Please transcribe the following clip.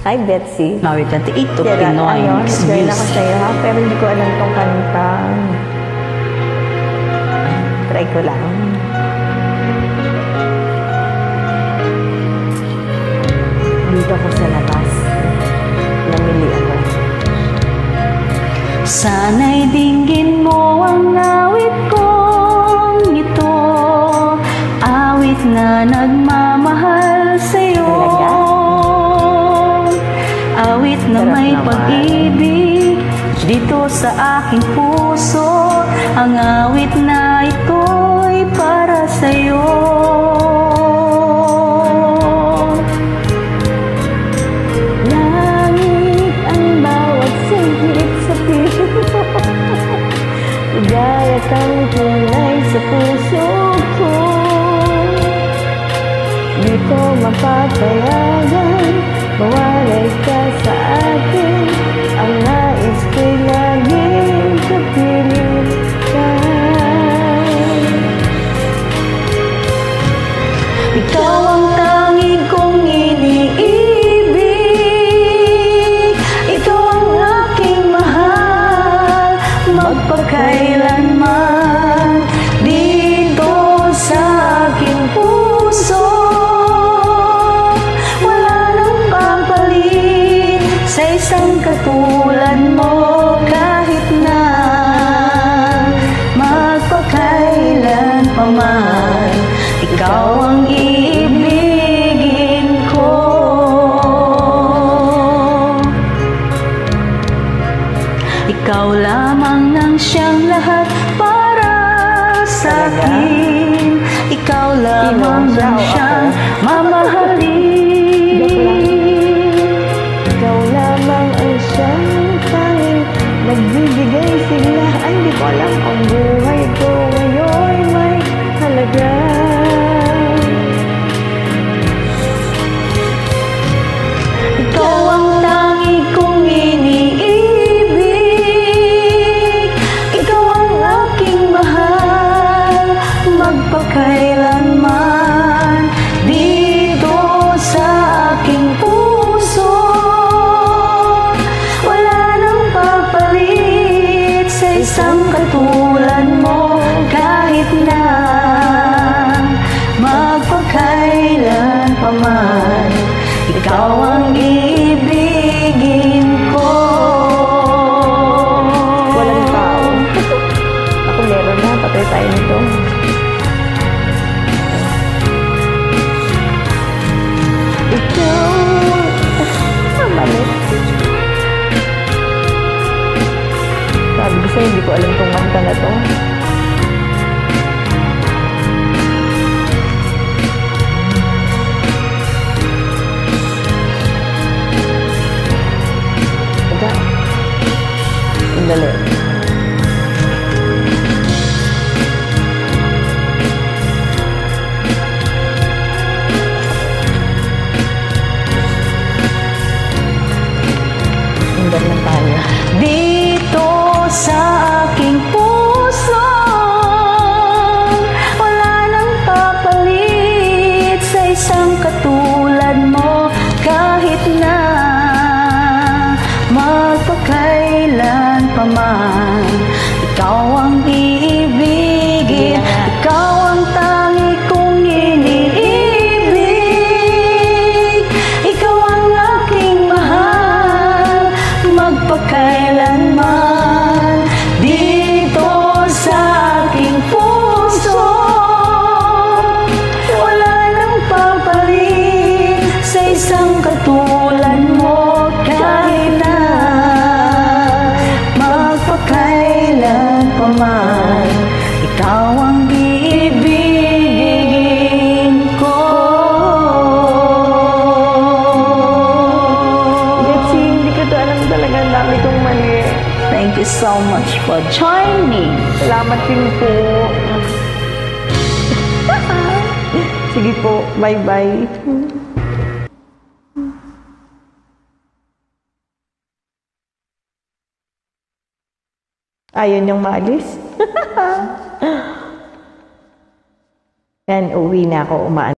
Hi, Betsy. Maui 28 to Kaya, Pinoy Mixed nag-join Views. ako sa'yo, ha? Pero hindi ko alam tong kanta. Try ko lang. Dito ako sa labas. Namili ako. Sana'y dinggin mo ang awit kong ito, awit na nagmamahal sa'yo. Awit na may pag-ibig dito sa aking puso, ang awit na ito'y para sa'yo. Langit ang bawat singkit sa piso mo, gaya kang tunay sa puso ko. Di ko mapapayagan mawalay ka sa akin, ang nais ko'y laging kapiling ka. Ikaw ang tanging kong iniibig, ikaw ang aking mahal, magpakailanman dito sa aking puso. Sa isang katulad mo, kahit na magpakailan pa man, ikaw ang iibigin ko. Ikaw lamang ang siyang lahat para sa akin. Ikaw lamang ang siyang mamahalin. Ikaw lamang ang siyang tanging nagbibigay sigla. Ay, di ko alam ang buhay ko ngayon may halaga. Ikaw ang tanging kong iniibig, ikaw ang aking mahal, magpakailanman dito sa aking puso. Isang katulad mo, kahit na magpakailan pa man, ikaw ang iibigin ko. Walang tao. Ako meron na, patay tayo nito. Ikaw, mamalit. Sabi ko sa'yo, hindi ko alam itong kanta na to. Ika. Sandali. Sandali lang tayo. Dito sa aking puso, wala nang papalit sa isang katulad mo, kahit na magpakailan pa man, ikaw ang iibigin, ikaw ang tangi kong iniibig, ikaw ang aking mahal, magpakailanman dito sa aking puso. Wala nang papalit sa isang katulad mo, kahit na magpakailan pa man, ikaw ang iibigin ko. Betsy, hindi ko to alam talaga. Ang dami kong mali. Thank you so much for joining. Salamat din po. Sige po, bye-bye. Ayaw niyang maalis. Yan, uwi na ako, umaan.